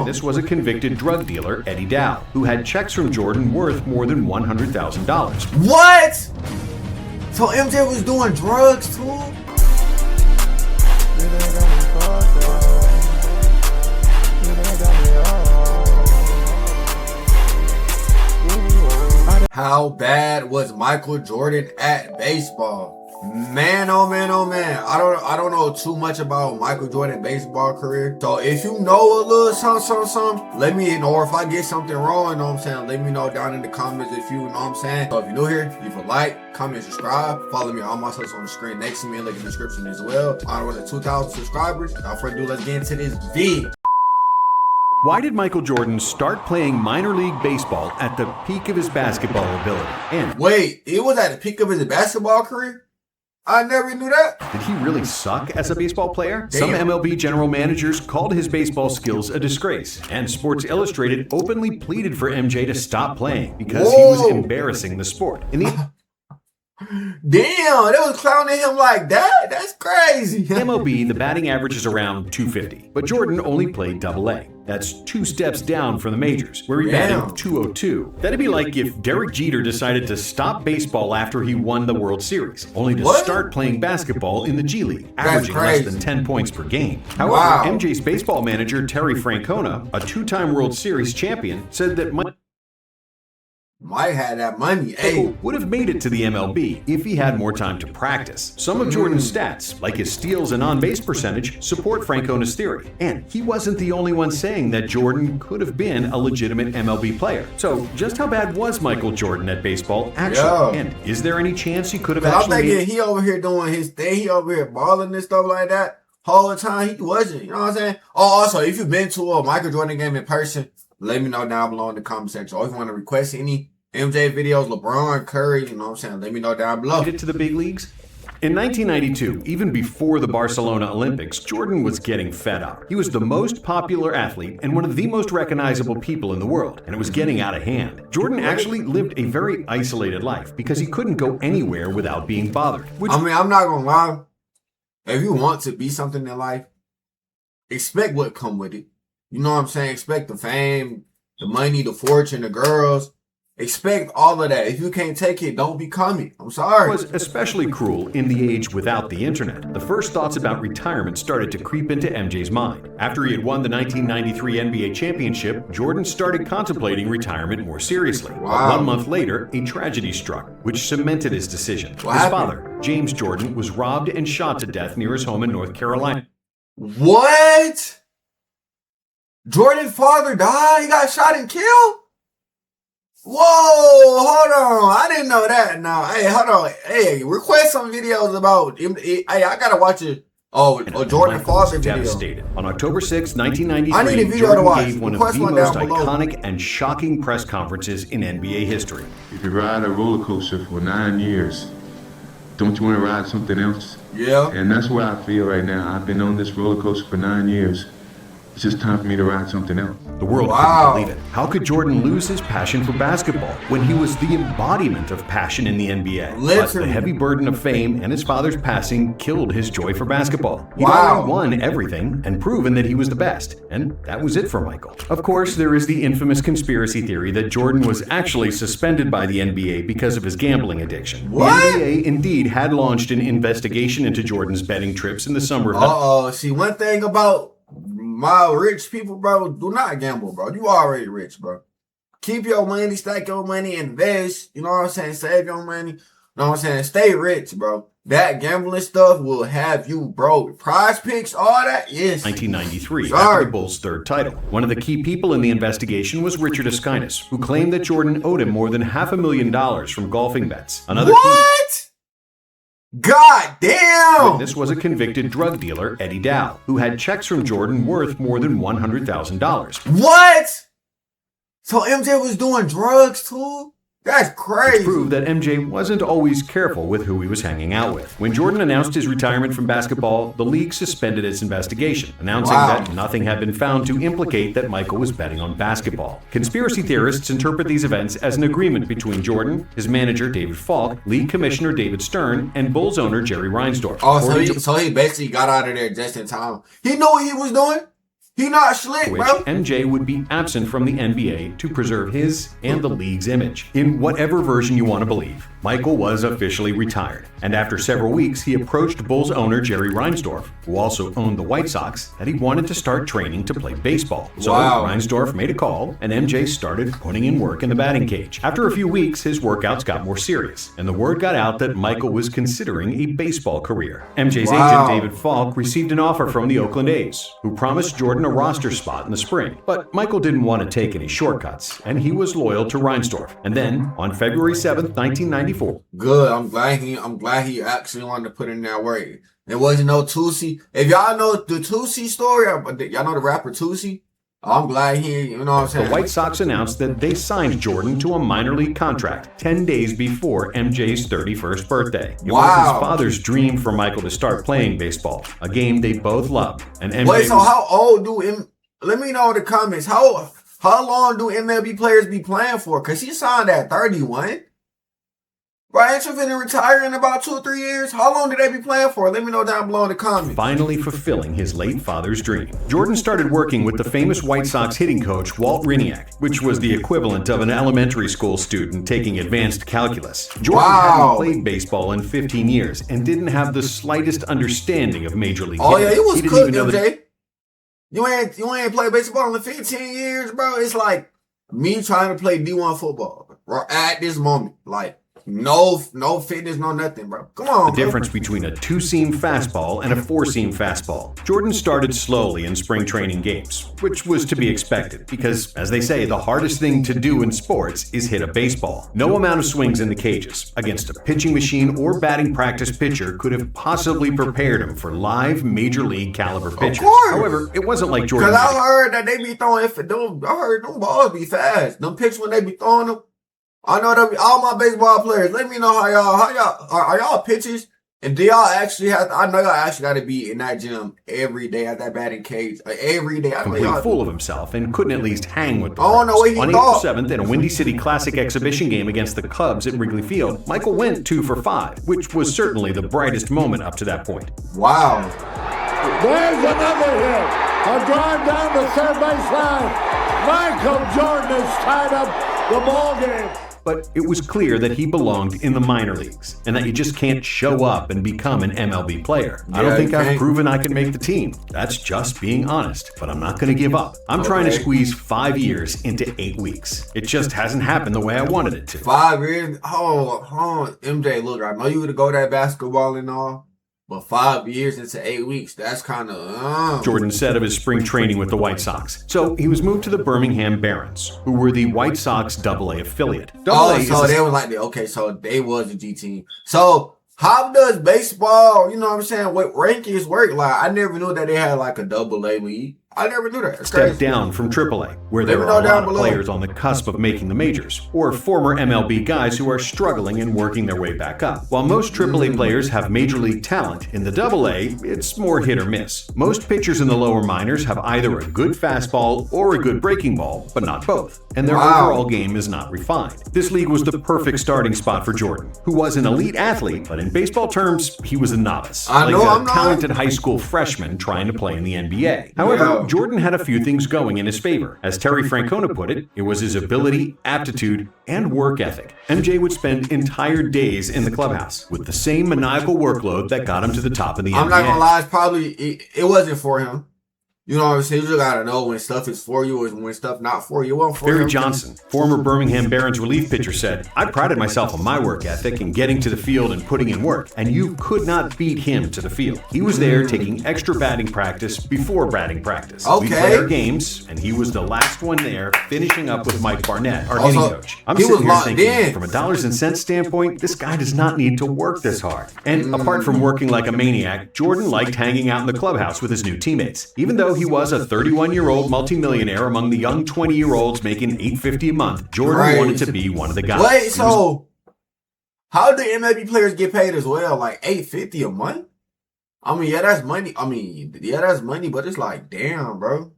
Damn! This was a convicted drug dealer, Eddie Dow, who had checks from Jordan worth more than $100,000. What? So MJ was doing drugs too? How bad was Michael Jordan at baseball? Man, oh man, oh man. I don't know too much about Michael Jordan's baseball career. So if you know a little something, let me know. Or if I get something wrong, you know what I'm saying, let me know down in the comments if you know what I'm saying. So if you're new here, leave a like, comment, subscribe. Follow me on all my socials on the screen next to me and link in the description as well. On the 2,000 subscribers. Without further ado, let's get into this video. Why did Michael Jordan start playing minor league baseball at the peak of his basketball ability? And wait, it was at the peak of his basketball career? I never knew that. Did he really suck as a baseball player? Damn. Some MLB general managers called his baseball skills a disgrace, and Sports Illustrated openly pleaded for MJ to stop playing because he was embarrassing the sport. In the Damn, they was clowning him like that? That's crazy. MLB, the batting average is around 250, but Jordan only played Double-A. That's 2 steps down from the majors, where he batted 202. That'd be like if Derek Jeter decided to stop baseball after he won the World Series, only to start playing basketball in the G League, averaging less than 10 points per game. However, MJ's baseball manager, Terry Francona, a 2-time World Series champion, said that Mike had that money. Michael would have made it to the MLB if he had more time to practice. Some of Jordan's stats, like his steals and on-base percentage, support Francona's theory. And he wasn't the only one saying that Jordan could have been a legitimate MLB player. So just how bad was Michael Jordan at baseball actually? And is there any chance he could have actually... I'm thinking he over here doing his thing. He over here balling and stuff like that. All the time, he wasn't. You know what I'm saying? Oh, also, if you've been to a Michael Jordan game in person, let me know down below in the comment section. Or if you want to request any MJ videos, LeBron, Curry, you know what I'm saying? Let me know down below. Get to the big leagues? In 1992, even before the Barcelona Olympics, Jordan was getting fed up. He was the most popular athlete and one of the most recognizable people in the world, and it was getting out of hand. Jordan actually lived a very isolated life because he couldn't go anywhere without being bothered. I mean, I'm not gonna lie. If you want to be something in life, expect what come with it. You know what I'm saying? Expect the fame, the money, the fortune, the girls. Expect all of that. If you can't take it, don't become it. I'm sorry. It was especially cruel in the age without the internet. The first thoughts about retirement started to creep into MJ's mind. After he had won the 1993 NBA championship, Jordan started contemplating retirement more seriously. But 1 month later, a tragedy struck, which cemented his decision. His father, James Jordan, was robbed and shot to death near his home in North Carolina. What? Jordan's father died? He got shot and killed? Whoa, hold on. I didn't know that. Now, hey, hold on. Hey, request some videos about him. Hey, I gotta watch it. Oh, Jordan father video. Devastated. On October 6, 1993, I need a video Jordan to watch. gave one of the most iconic and shocking press conferences in NBA history. If you ride a roller coaster for 9 years, don't you want to ride something else? Yeah. And that's where I feel right now. I've been on this roller coaster for 9 years. It's just time for me to ride something else. The world couldn't believe it. How could Jordan lose his passion for basketball when he was the embodiment of passion in the NBA? But the heavy burden of fame and his father's passing killed his joy for basketball. He'd already won everything and proven that he was the best. And that was it for Michael. Of course, there is the infamous conspiracy theory that Jordan was actually suspended by the NBA because of his gambling addiction. The NBA indeed had launched an investigation into Jordan's betting trips in the summer of... See, one thing about my rich people, bro, do not gamble, bro. You already rich, bro. Keep your money, stack your money, invest. You know what I'm saying? Save your money. You know what I'm saying? Stay rich, bro. That gambling stuff will have you broke. Prize picks, all that, yes. 1993, after the Bulls' third title. One of the key people in the investigation was Richard Askinas, who claimed that Jordan owed him more than $500,000 from golfing bets. What? God damn! This was a convicted drug dealer, Eddie Dow, who had checks from Jordan worth more than $100,000. What? So MJ was doing drugs too? That's crazy. It proved that MJ wasn't always careful with who he was hanging out with. When Jordan announced his retirement from basketball, the league suspended its investigation, announcing that nothing had been found to implicate that Michael was betting on basketball. Conspiracy theorists interpret these events as an agreement between Jordan, his manager David Falk, league commissioner David Stern, and Bulls owner Jerry Reinsdorf. Oh, so he basically got out of there just in time. He knew what he was doing? He not slick, which bro. MJ would be absent from the NBA to preserve his and the league's image. In whatever version you want to believe, Michael was officially retired, and after several weeks, he approached Bulls owner Jerry Reinsdorf, who also owned the White Sox, that he wanted to start training to play baseball. So Reinsdorf made a call, and MJ started putting in work in the batting cage. After a few weeks, his workouts got more serious, and the word got out that Michael was considering a baseball career. MJ's agent, David Falk, received an offer from the Oakland A's, who promised Jordan a roster spot in the spring. But Michael didn't want to take any shortcuts, and he was loyal to Reinsdorf. And then, on February 7th, 1994. Good. I'm glad he actually wanted to put in that work. There wasn't no Tootsie. If y'all know the Tootsie story, y'all know the rapper Tootsie? I'm glad you know what I'm saying? The White Sox announced that they signed Jordan to a minor league contract 10 days before MJ's 31st birthday. It was his father's dream for Michael to start playing baseball, a game they both loved. And MJ Wait, so how old let me know in the comments, how long do MLB players be playing for? Because he signed at 31. Right, ain't you finna retire in about 2 or 3 years? How long did they be playing for? Let me know down below in the comments. Finally fulfilling his late father's dream, Jordan started working with the famous White Sox hitting coach Walt Riniak, which was the equivalent of an elementary school student taking advanced calculus. Jordan hadn't played baseball in 15 years and didn't have the slightest understanding of Major League hitting. Oh yeah, he was cooked, MJ. You ain't played baseball in 15 years, bro. It's like me trying to play D1 football at this moment. Like, no fitness, no nothing, bro. Come on, The difference between a 2-seam fastball and a 4-seam fastball. Jordan started slowly in spring training games, which was to be expected because, as they say, the hardest thing to do in sports is hit a baseball. No amount of swings in the cages against a pitching machine or batting practice pitcher could have possibly prepared him for live major league caliber pitchers. However, it wasn't like Jordan. Because I heard that they be throwing I heard them balls be fast. Them pitches when they be throwing them. I know that all my baseball players. Let me know how y'all are y'all pitchers, and do y'all actually have? I know y'all actually got to be in that gym every day at that batting cage every day. Complete fool of himself and couldn't at least hang with the I don't know what he On thought. April 7th, in a Windy City Classic exhibition game against the Cubs at Wrigley Field, Michael went 2 for 5, which was certainly the brightest moment up to that point. Wow. There's another hit. A drive down the third baseline. Michael Jordan has tied up the ball game. But it was clear that he belonged in the minor leagues and that you just can't show up and become an MLB player. I don't think I've proven I can make the team. That's just being honest, but I'm not going to give up. I'm trying to squeeze 5 years into 8 weeks. It just hasn't happened the way I wanted it to. 5 years? Oh, MJ, look, I know you would have go that basketball and all, but 5 years into 8 weeks, that's kind of... Jordan said of his spring training with the White Sox. So he was moved to the Birmingham Barons, who were the White Sox AA affiliate. So they were like, so they was the G team. So how does baseball, you know what I'm saying, what rankings work? Like, I never knew that they had like a AA league. I never knew that. Step down from AAA, where there are a lot of players on the cusp of making the majors, or former MLB guys who are struggling and working their way back up. While most AAA players have major league talent, in the AA, it's more hit or miss. Most pitchers in the lower minors have either a good fastball or a good breaking ball, but not both, and their overall game is not refined. This league was the perfect starting spot for Jordan, who was an elite athlete, but in baseball terms, he was a novice. Like a talented high school freshman trying to play in the NBA. However, Jordan had a few things going in his favor. As Terry Francona put it, it was his ability, aptitude, and work ethic. MJ would spend entire days in the clubhouse with the same maniacal workload that got him to the top of the NBA. I'm not gonna lie, it wasn't for him. You know what I'm saying? You just gotta know when stuff is for you and when stuff not for you. Barry Johnson, former Birmingham Barons relief pitcher, said, "I prided myself on my work ethic and getting to the field and putting in work, and you could not beat him to the field. He was there taking extra batting practice before batting practice. We played our games, and he was the last one there, finishing up with Mike Barnett, our hitting coach. I'm sitting here thinking, from a dollars and cents standpoint, this guy does not need to work this hard." And apart from working like a maniac, Jordan liked hanging out in the clubhouse with his new teammates. Even though he was a 31-year-old multimillionaire among the young 20-year-olds making $850 a month, Jordan wanted to be one of the guys. Wait, so how do MLB players get paid as well? Like $850 a month? I mean, yeah, that's money. That's money, but it's like, damn, bro.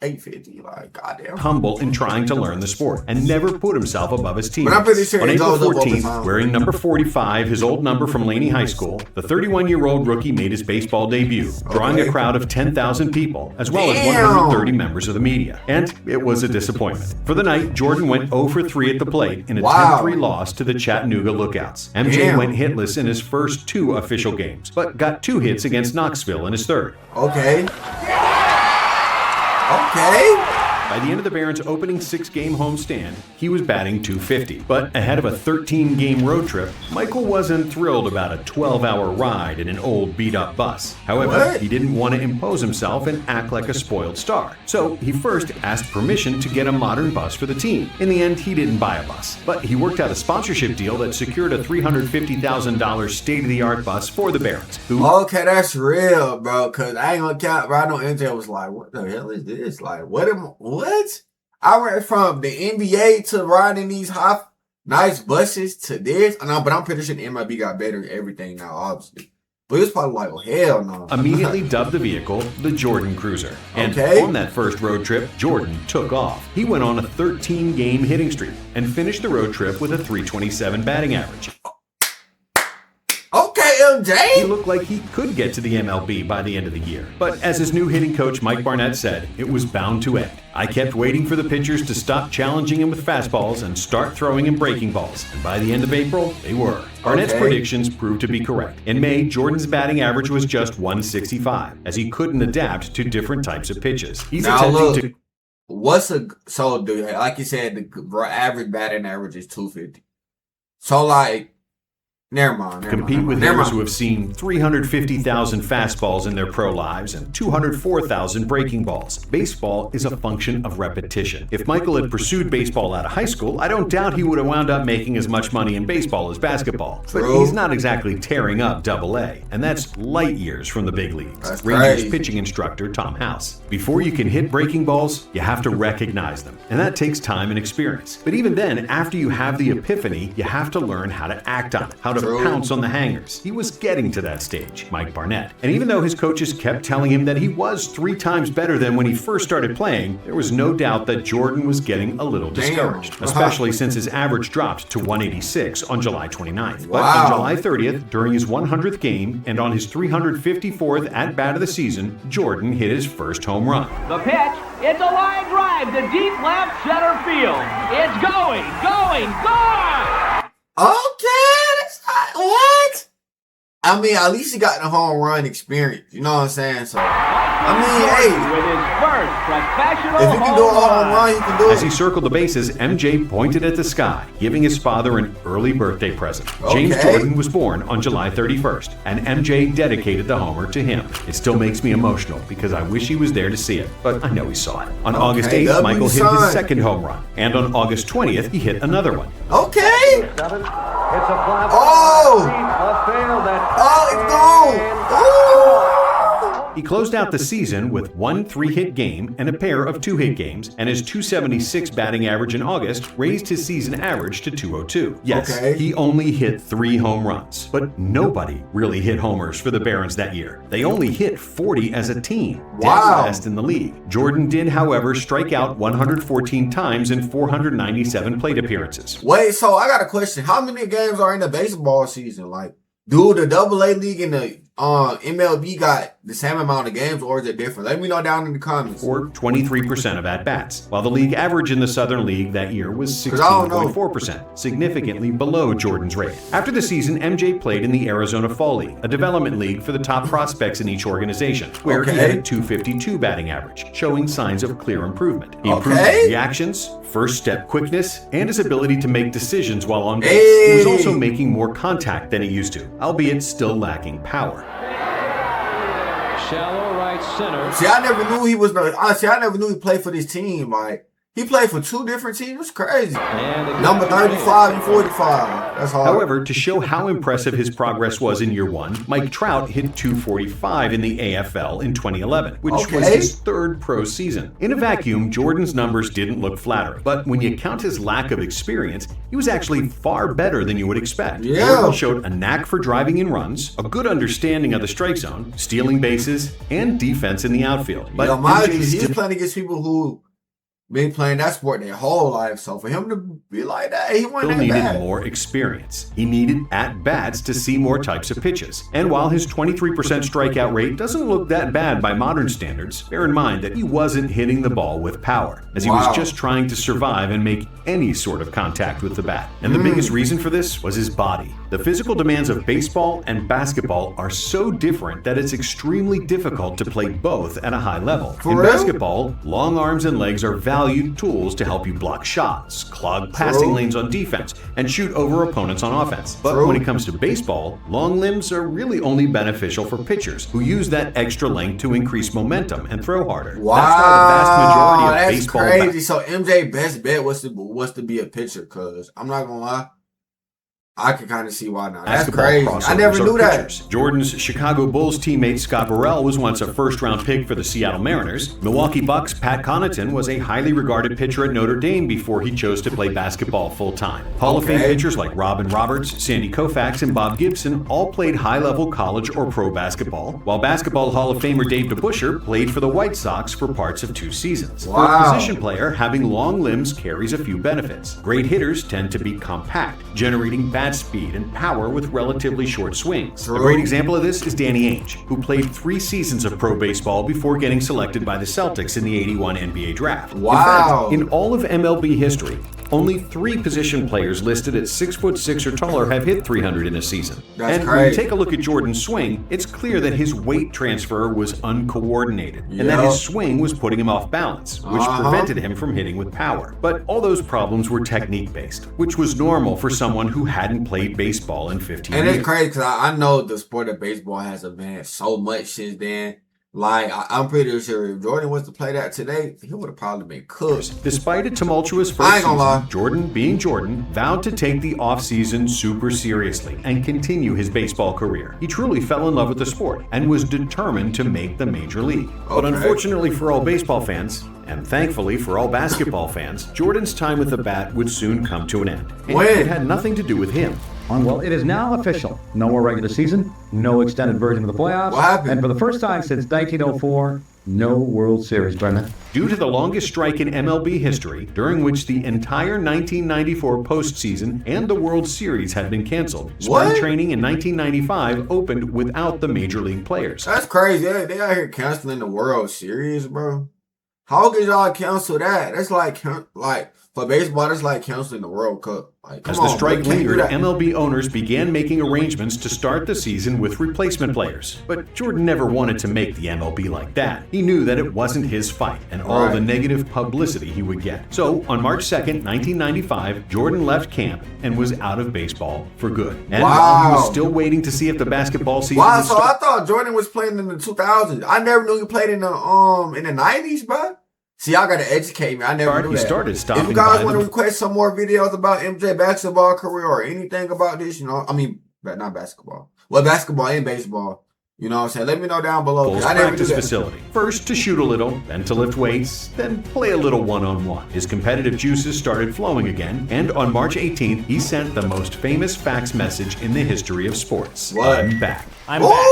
850. Like, goddamn. Humble in trying to learn the sport and never put himself above his team. But I'm pretty sure on it April goes up over 14th, time. wearing number 45, his old number from Laney High School, the 31-year-old rookie made his baseball debut, drawing a crowd of 10,000 people, as well as 130 members of the media. And it was a disappointment. For the night, Jordan went 0 for 3 at the plate in a 10-3 loss to the Chattanooga Lookouts. MJ went hitless in his first 2 official games, but got 2 hits against Knoxville in his third. Okay. By the end of the Barons' opening 6-game homestand, he was batting .250. But ahead of a 13-game road trip, Michael wasn't thrilled about a 12-hour ride in an old beat-up bus. However, he didn't want to impose himself and act like a spoiled star. So he first asked permission to get a modern bus for the team. In the end, he didn't buy a bus, but he worked out a sponsorship deal that secured a $350,000 state-of-the-art bus for the Barons. Okay, that's real, bro, because I ain't gonna count, bro. I know MJ was like, what the hell is this? Like, what? I went from the NBA to riding these nice buses to this. But I'm pretty sure the MLB got better at everything now, obviously. But it's probably like, oh, hell no. Immediately dubbed the vehicle the Jordan Cruiser. And on that first road trip, Jordan took off. He went on a 13-game hitting streak and finished the road trip with a .327 batting average. Okay, MJ. He looked like he could get to the MLB by the end of the year. But as his new hitting coach Mike Barnett said, it was bound to end. I kept waiting for the pitchers to stop challenging him with fastballs and start throwing him breaking balls. And by the end of April, they were. Barnett's predictions proved to be correct. In May, Jordan's batting average was just .165, as he couldn't adapt to different types of pitches. He's attempting to... like you said, the average batting average is .250. So, like... Never mind. Compete with hitters who have seen 350,000 fastballs in their pro lives and 204,000 breaking balls. Baseball is a function of repetition. If Michael had pursued baseball out of high school, I don't doubt he would have wound up making as much money in baseball as basketball. But he's not exactly tearing up Double-A, and that's light years from the big leagues. Rangers pitching instructor Tom House. Before you can hit breaking balls, you have to recognize them, and that takes time and experience. But even then, after you have the epiphany, you have to learn how to act on it, how to pounce on the hangers. He was getting to that stage, Mike Barnett. And even though his coaches kept telling him that he was 3 times better than when he first started playing, there was no doubt that Jordan was getting a little discouraged, especially since his average dropped to 186 on July 29th. But on July 30th, during his 100th game and on his 354th at-bat of the season, Jordan hit his first home run. The pitch, it's a line drive to deep left center field. It's going. Okay, that's not what? I mean, at least he got the home run experience. You know what I'm saying? So, I mean, hey, with his first professional if he can do a home run, he can do it. As he circled the bases, MJ pointed at the sky, giving his father an early birthday present. James Jordan was born on July 31st, and MJ dedicated the homer to him. It still makes me emotional because I wish he was there to see it, but I know he saw it. On August 8th, Michael hit his second home run, and on August 20th, he hit another one. Okay. It's a fly it's gone. He closed out the season with 1 3-hit game and a pair of 2-hit games, and his .276 batting average in August raised his season average to .202. Yes, he only hit 3 home runs, but nobody really hit homers for the Barons that year. They only hit 40 as a team, dead last in the league. Jordan did, however, strike out 114 times in 497 plate appearances. Wait, so I got a question. How many games are in the baseball season? Like, do the Double-A league and the MLB got the same amount of games, or is it different? Let me know down in the comments. Or 23% of at-bats, while the league average in the Southern League that year was 16.4%, significantly below Jordan's rate. After the season, MJ played in the Arizona Fall League, a development league for the top prospects in each organization, where he had a .252 batting average, showing signs of clear improvement. He improved his reactions, first step quickness, and his ability to make decisions while on base. He was also making more contact than he used to, albeit still lacking power. Shallow right center. See, I never knew he was. Honestly, I never knew he played for this team. Like, He played for 2 different teams. It's crazy. And Number 35 and 45. That's hard. However, to show how impressive his progress was in year 1, Mike Trout hit .245 in the AFL in 2011, which was his 3rd pro season. In a vacuum, Jordan's numbers didn't look flattering, but when you count his lack of experience, he was actually far better than you would expect. Jordan showed a knack for driving in runs, a good understanding of the strike zone, stealing bases, and defense in the outfield. But mind you, he's playing against people who been playing that sport their whole life, so for him to be like that, he wasn't that bad. More experience. He needed at-bats to see more types of pitches. And while his 23% strikeout rate doesn't look that bad by modern standards, bear in mind that he wasn't hitting the ball with power, as he was just trying to survive and make any sort of contact with the bat. And the biggest reason for this was his body. The physical demands of baseball and basketball are so different that it's extremely difficult to play both at a high level. In basketball, long arms and legs are valued tools to help you block shots, clog passing lanes on defense, and shoot over opponents on offense. But when it comes to baseball, long limbs are really only beneficial for pitchers who use that extra length to increase momentum and throw harder. Wow, that's why the vast majority of baseball crazy. So MJ best bet was to be a pitcher, because I'm not gonna lie, I can kind of see why now. That's crazy. I never knew that. Jordan's Chicago Bulls teammate Scott Burrell was once a first-round pick for the Seattle Mariners. Milwaukee Bucks' Pat Connaughton was a highly regarded pitcher at Notre Dame before he chose to play basketball full-time. Hall of Fame pitchers like Robin Roberts, Sandy Koufax, and Bob Gibson all played high-level college or pro basketball, while Basketball Hall of Famer Dave DeBusschere played for the White Sox for parts of 2 seasons. For a position player, having long limbs carries a few benefits. Great hitters tend to be compact, generating bat speed and power with relatively short swings. A great example of this is Danny Ainge, who played 3 seasons of pro baseball before getting selected by the Celtics in the '81 NBA draft. In fact, in all of MLB history, only 3 position players listed at 6'6" or taller have hit 300 in a season. When you take a look at Jordan's swing, it's clear that his weight transfer was uncoordinated, and that his swing was putting him off balance, which prevented him from hitting with power. But all those problems were technique-based, which was normal for someone who hadn't played baseball in 15 years. And it's crazy because I know the sport of baseball has advanced so much since then. Like, I'm pretty sure if Jordan was to play that today, he would have probably been cooked. Despite a tumultuous first season, Jordan, being Jordan, vowed to take the offseason super seriously and continue his baseball career. He truly fell in love with the sport and was determined to make the major league. But unfortunately for all baseball fans, and thankfully for all basketball fans, Jordan's time with the bat would soon come to an end. And it had nothing to do with him. Well, it is now official. No more regular season, no extended version of the playoffs, and for the first time since 1904, no World Series, Brendan. Due to the longest strike in MLB history, during which the entire 1994 postseason and the World Series had been canceled, spring training in 1995 opened without the major league players. That's crazy. They out here canceling the World Series, bro. How could y'all cancel that? That's like for baseball, that's like canceling the World Cup. Like, as the strike lingered, MLB owners began making arrangements to start the season with replacement players. But Jordan never wanted to make the MLB like that. He knew that it wasn't his fight and all the negative publicity he would get. So, on March 2nd, 1995, Jordan left camp and was out of baseball for good. And while he was still waiting to see if the basketball season would start. I thought Jordan was playing in the 2000s. I never knew he played in the 90s, bro. See, y'all gotta educate me. I never knew that. Started stopping. If you guys want to request some more videos about MJ basketball career or anything about this, I mean, not basketball. Well, basketball and baseball. You know what I'm saying? Let me know down below. Bulls practice facility. First to shoot a little, then to lift weights, then play a little one-on-one. His competitive juices started flowing again, and on March 18th, he sent the most famous fax message in the history of sports. I'm back. I'm back.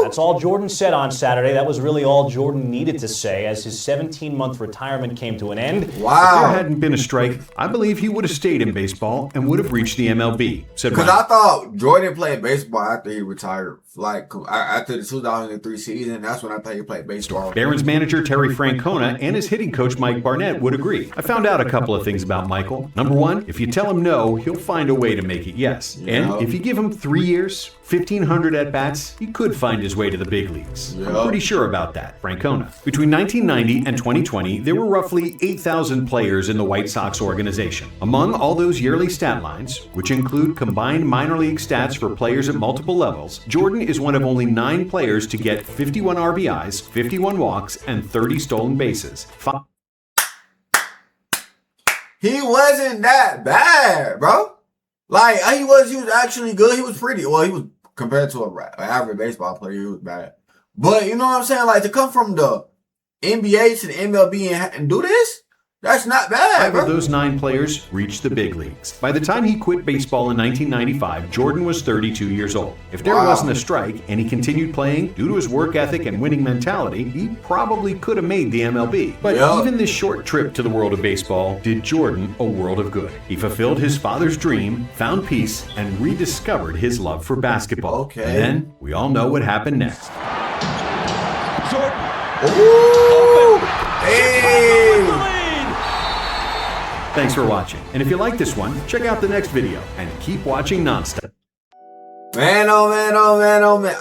That's all Jordan said on Saturday. That was really all Jordan needed to say as his 17-month retirement came to an end. Wow. If there hadn't been a strike, I believe he would have stayed in baseball and would have reached the MLB, said Ryan. Because I thought Jordan played baseball after he retired. Like, after the 2003 season, that's when I thought he played baseball. Barron's manager Terry Francona and his hitting coach Mike Barnett would agree. I found out a couple of things about Michael. Number one, if you tell him no, he'll find a way to make it yes. And if you give him 3 years, 1,500 at-bats, he could find his way to the big leagues. I'm pretty sure about that, Francona. Between 1990 and 2020, there were roughly 8,000 players in the White Sox organization. Among all those yearly stat lines, which include combined minor league stats for players at multiple levels, Jordan is one of only 9 players to get 51 RBIs, 51 walks, and 30 stolen bases. he wasn't that bad, bro. Like, he was actually good. He was pretty. Well, he was compared to an average baseball player, he was bad. But you know what I'm saying? Like, to come from the NBA to the MLB and do this, that's not bad, bro. 5 of those 9 players reached the big leagues. By the time he quit baseball in 1995, Jordan was 32 years old. If there wasn't a strike and he continued playing, due to his work ethic and winning mentality, he probably could have made the MLB. But even this short trip to the world of baseball did Jordan a world of good. He fulfilled his father's dream, found peace, and rediscovered his love for basketball. Okay. And then, we all know what happened next. Jordan. Ooh! Hey! Thanks for watching, and if you like this one, check out the next video, and keep watching nonstop. Man, oh man, oh man, oh man.